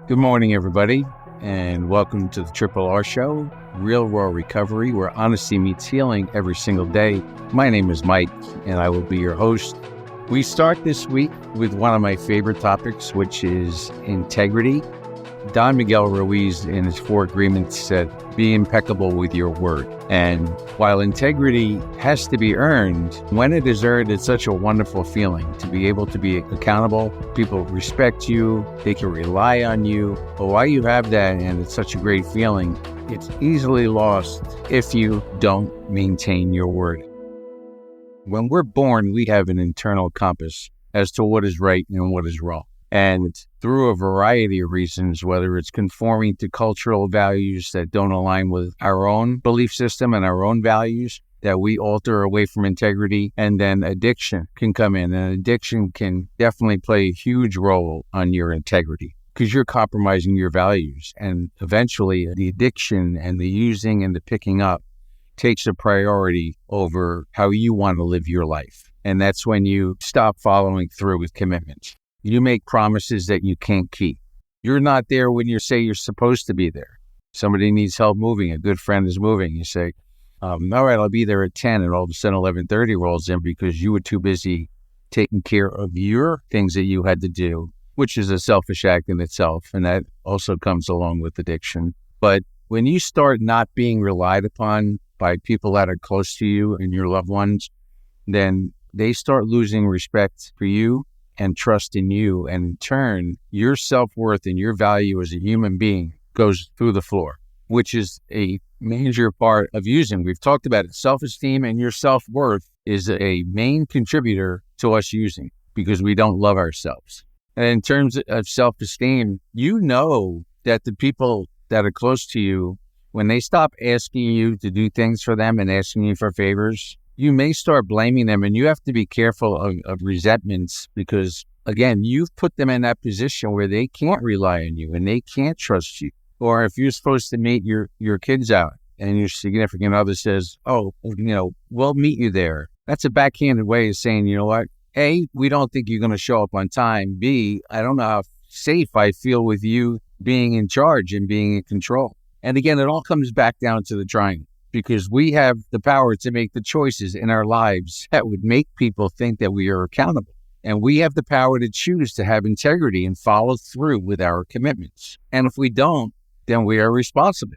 Good morning, everybody, and welcome to the Triple R Show, Real Raw Recovery, where honesty meets healing every single day. My name is Mike, and I will be your host. We start this week with one of my favorite topics, which is integrity. Don Miguel Ruiz, in his 4 agreements, said, be impeccable with your word. And while integrity has to be earned, when it is earned, it's such a wonderful feeling to be able to be accountable. People respect you. They can rely on you. But while you have that, and it's such a great feeling, it's easily lost if you don't maintain your word. When we're born, we have an internal compass as to what is right and what is wrong. And through a variety of reasons, whether it's conforming to cultural values that don't align with our own belief system and our own values, that we alter away from integrity, and then addiction can come in. And addiction can definitely play a huge role on your integrity because you're compromising your values. And eventually the addiction and the using and the picking up takes a priority over how you want to live your life. And that's when you stop following through with commitments. You make promises that you can't keep. You're not there when you say you're supposed to be there. Somebody needs help moving. A good friend is moving. You say, all right, I'll be there at 10. And all of a sudden 11:30 rolls in because you were too busy taking care of your things that you had to do, which is a selfish act in itself. And that also comes along with addiction. But when you start not being relied upon by people that are close to you and your loved ones, then they start losing respect for you and trust in you. And in turn, your self-worth and your value as a human being goes through the floor, which is a major part of using. We've talked about it. Self-esteem and your self-worth is a main contributor to us using because we don't love ourselves. And in terms of self-esteem, you know that the people that are close to you, when they stop asking you to do things for them and asking you for favors, you may start blaming them, and you have to be careful of resentments because, again, you've put them in that position where they can't rely on you and they can't trust you. Or if you're supposed to meet your kids out and your significant other says, we'll meet you there. That's a backhanded way of saying, you know what? A, we don't think you're going to show up on time. B, I don't know how safe I feel with you being in charge and being in control. And again, it all comes back down to the triangle. Because we have the power to make the choices in our lives that would make people think that we are accountable. And we have the power to choose to have integrity and follow through with our commitments. And if we don't, then we are responsible.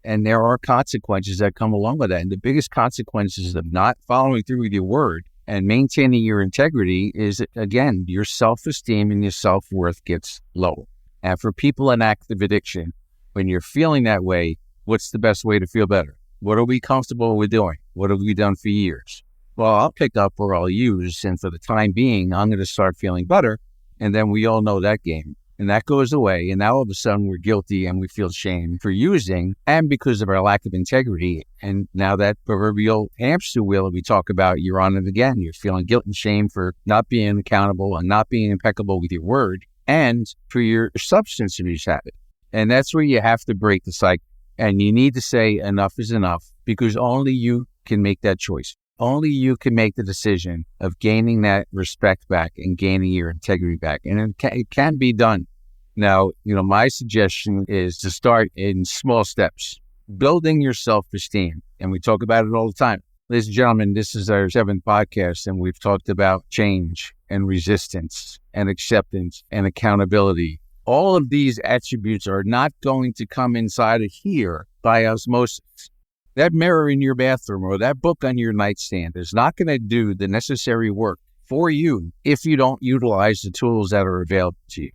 And there are consequences that come along with that. And the biggest consequences of not following through with your word and maintaining your integrity is, again, your self-esteem and your self-worth gets lower. And for people in active addiction, when you're feeling that way, what's the best way to feel better? What are we comfortable with doing? What have we done for years? Well, I'll pick up where I'll use, and for the time being, I'm going to start feeling better. And then we all know that game. And that goes away. And now all of a sudden we're guilty and we feel shame for using and because of our lack of integrity. And now that proverbial hamster wheel that we talk about, you're on it again. You're feeling guilt and shame for not being accountable and not being impeccable with your word and for your substance abuse habit. And that's where you have to break the cycle. And you need to say enough is enough because only you can make that choice. Only you can make the decision of gaining that respect back and gaining your integrity back. And it can be done. Now, my suggestion is to start in small steps, building your self-esteem. And we talk about it all the time. Ladies and gentlemen, this is our 7th podcast, and we've talked about change and resistance and acceptance and accountability. All of these attributes are not going to come inside of here by osmosis. That mirror in your bathroom or that book on your nightstand is not going to do the necessary work for you if you don't utilize the tools that are available to you.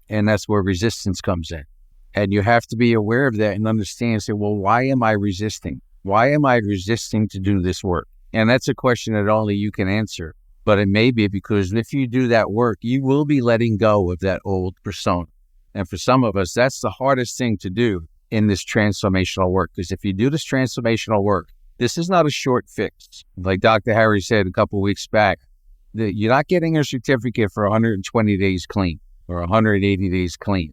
And that's where resistance comes in. And you have to be aware of that and understand, say, well, why am I resisting? Why am I resisting to do this work? And that's a question that only you can answer. But it may be because if you do that work, you will be letting go of that old persona. And for some of us, that's the hardest thing to do in this transformational work. Because if you do this transformational work, this is not a short fix. Like Dr. Harry said a couple of weeks back, you're not getting a certificate for 120 days clean or 180 days clean.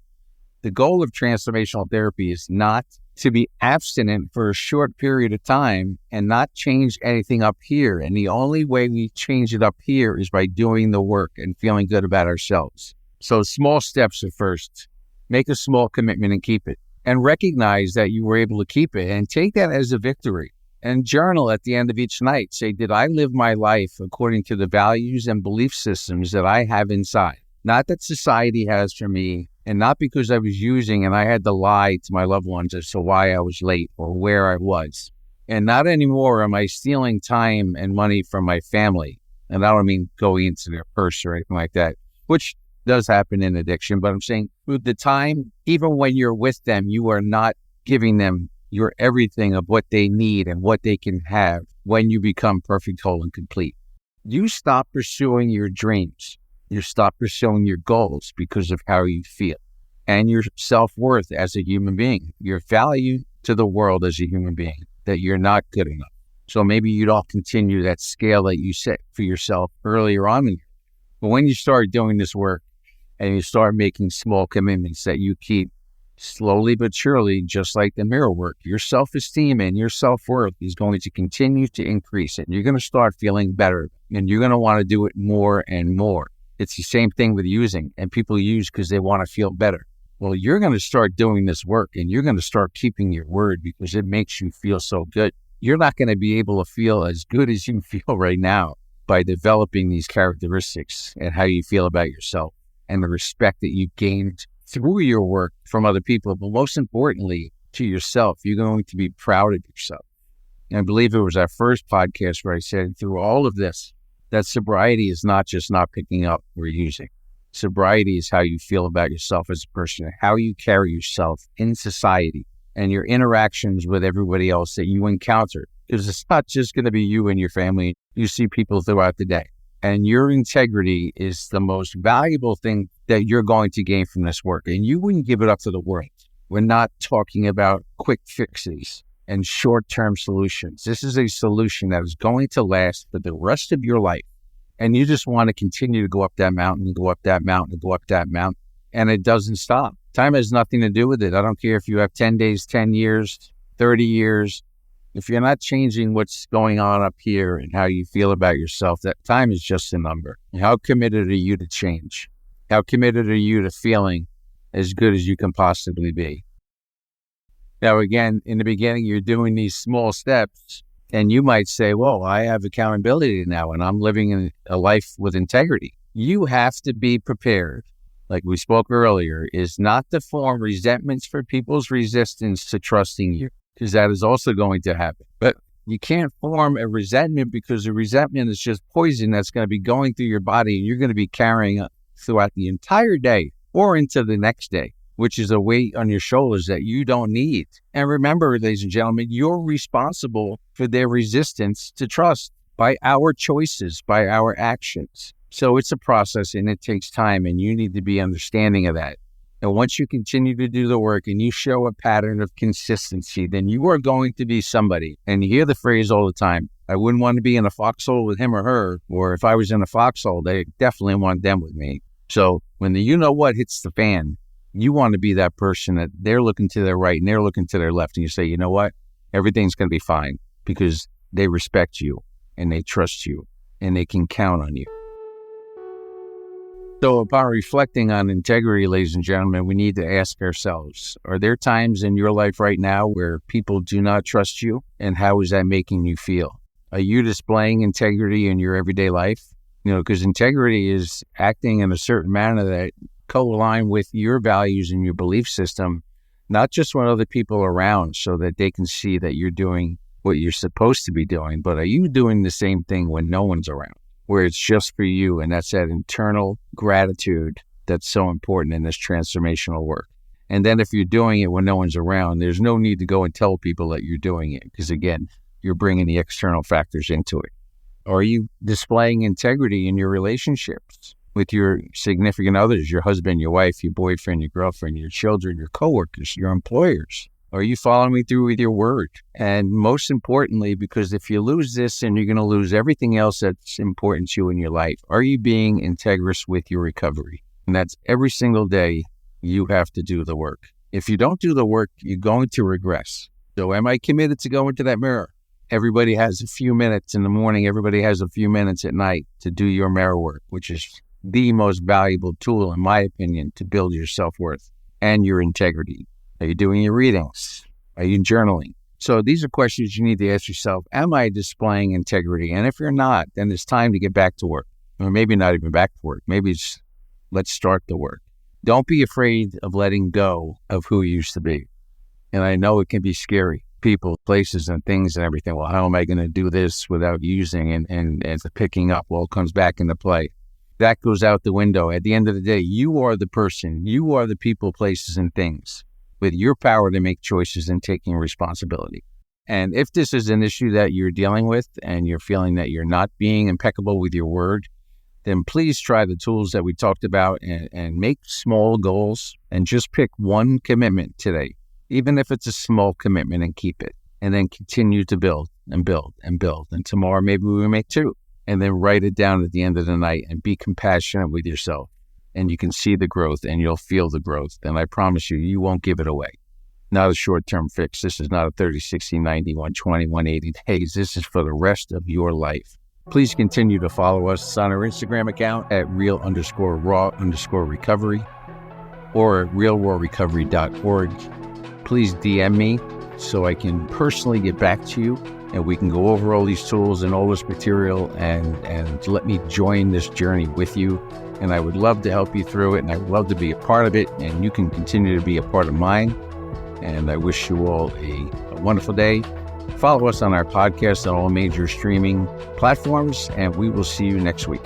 The goal of transformational therapy is not to be abstinent for a short period of time and not change anything up here. And the only way we change it up here is by doing the work and feeling good about ourselves. So small steps at first. Make a small commitment and keep it. And recognize that you were able to keep it and take that as a victory. And journal at the end of each night. Say, did I live my life according to the values and belief systems that I have inside? Not that society has for me, and not because I was using and I had to lie to my loved ones as to why I was late or where I was. And not anymore am I stealing time and money from my family. And I don't mean going into their purse or anything like that, which does happen in addiction. But I'm saying with the time, even when you're with them, you are not giving them your everything of what they need and what they can have when you become perfect, whole, and complete. You stop pursuing your dreams. You stop pursuing your goals because of how you feel and your self-worth as a human being, your value to the world as a human being, that you're not good enough. So maybe you don't continue that scale that you set for yourself earlier on. But when you start doing this work and you start making small commitments that you keep slowly but surely, just like the mirror work, your self-esteem and your self-worth is going to continue to increase, and you're going to start feeling better, and you're going to want to do it more and more. It's the same thing with using, and people use because they want to feel better. Well, you're going to start doing this work, and you're going to start keeping your word because it makes you feel so good. You're not going to be able to feel as good as you feel right now by developing these characteristics and how you feel about yourself and the respect that you've gained through your work from other people, but most importantly, to yourself. You're going to be proud of yourself. And I believe it was our first podcast where I said through all of this, that sobriety is not just not picking up or using. Sobriety is how you feel about yourself as a person, how you carry yourself in society and your interactions with everybody else that you encounter. Because it's not just going to be you and your family. You see people throughout the day. And your integrity is the most valuable thing that you're going to gain from this work. And you wouldn't give it up to the world. We're not talking about quick fixes and short-term solutions. This is a solution that is going to last for the rest of your life. And you just want to continue to go up that mountain, go up that mountain, go up that mountain. And it doesn't stop. Time has nothing to do with it. I don't care if you have 10 days, 10 years, 30 years. If you're not changing what's going on up here and how you feel about yourself, that time is just a number. How committed are you to change? How committed are you to feeling as good as you can possibly be? Now, again, in the beginning, you're doing these small steps, and you might say, well, I have accountability now, and I'm living in a life with integrity. You have to be prepared, like we spoke earlier, is not to form resentments for people's resistance to trusting you, because that is also going to happen. But you can't form a resentment, because a resentment is just poison that's going to be going through your body, and you're going to be carrying it throughout the entire day or into the next day, which is a weight on your shoulders that you don't need. And remember, ladies and gentlemen, you're responsible for their resistance to trust by our choices, by our actions. So it's a process and it takes time, and you need to be understanding of that. And once you continue to do the work and you show a pattern of consistency, then you are going to be somebody. And you hear the phrase all the time, I wouldn't want to be in a foxhole with him or her, or if I was in a foxhole, they definitely want them with me. So when the you-know-what hits the fan, you want to be that person that they're looking to their right and they're looking to their left. And you say, you know what? Everything's going to be fine because they respect you and they trust you and they can count on you. So upon reflecting on integrity, ladies and gentlemen, we need to ask ourselves, are there times in your life right now where people do not trust you? And how is that making you feel? Are you displaying integrity in your everyday life? Because integrity is acting in a certain manner that co-align with your values and your belief system, not just when other people are around so that they can see that you're doing what you're supposed to be doing, but are you doing the same thing when no one's around, where it's just for you? And that's that internal gratitude that's so important in this transformational work. And then if you're doing it when no one's around, there's no need to go and tell people that you're doing it, because again, you're bringing the external factors into it. Are you displaying integrity in your relationships with your significant others, your husband, your wife, your boyfriend, your girlfriend, your children, your coworkers, your employers? Are you following through with your word? And most importantly, because if you lose this, then you're going to lose everything else that's important to you in your life. Are you being integrous with your recovery? And that's every single day you have to do the work. If you don't do the work, you're going to regress. So am I committed to go into that mirror? Everybody has a few minutes in the morning. Everybody has a few minutes at night to do your mirror work, which is the most valuable tool, in my opinion, to build your self-worth. and your integrity? Are you doing your readings? Are you journaling? So these are questions you need to ask yourself. Am I displaying integrity? And if you're not, then it's time to get back to work. Or maybe not even back to work. Maybe it's let's start the work. Don't be afraid of letting go of who you used to be. And I know it can be scary. People, places, and things and everything. Well, how am I going to do this without using and the picking up? Well, it comes back into play. That goes out the window. At the end of the day, you are the person. You are the people, places, and things with your power to make choices and taking responsibility. And if this is an issue that you're dealing with and you're feeling that you're not being impeccable with your word, then please try the tools that we talked about and make small goals and just pick one commitment today, even if it's a small commitment, and keep it. And then continue to build and build and build. And tomorrow, maybe we make 2. And then write it down at the end of the night and be compassionate with yourself. And you can see the growth and you'll feel the growth. And I promise you, you won't give it away. Not a short-term fix. This is not a 30, 60, 90, 120, 180 days. This is for the rest of your life. Please continue to follow us on our Instagram account at real_raw_recovery or at realrawrecovery.org. Please DM me so I can personally get back to you and we can go over all these tools and all this material and let me join this journey with you. And I would love to help you through it, and I would love to be a part of it, and you can continue to be a part of mine. And I wish you all a wonderful day. Follow us on our podcast on all major streaming platforms, and we will see you next week.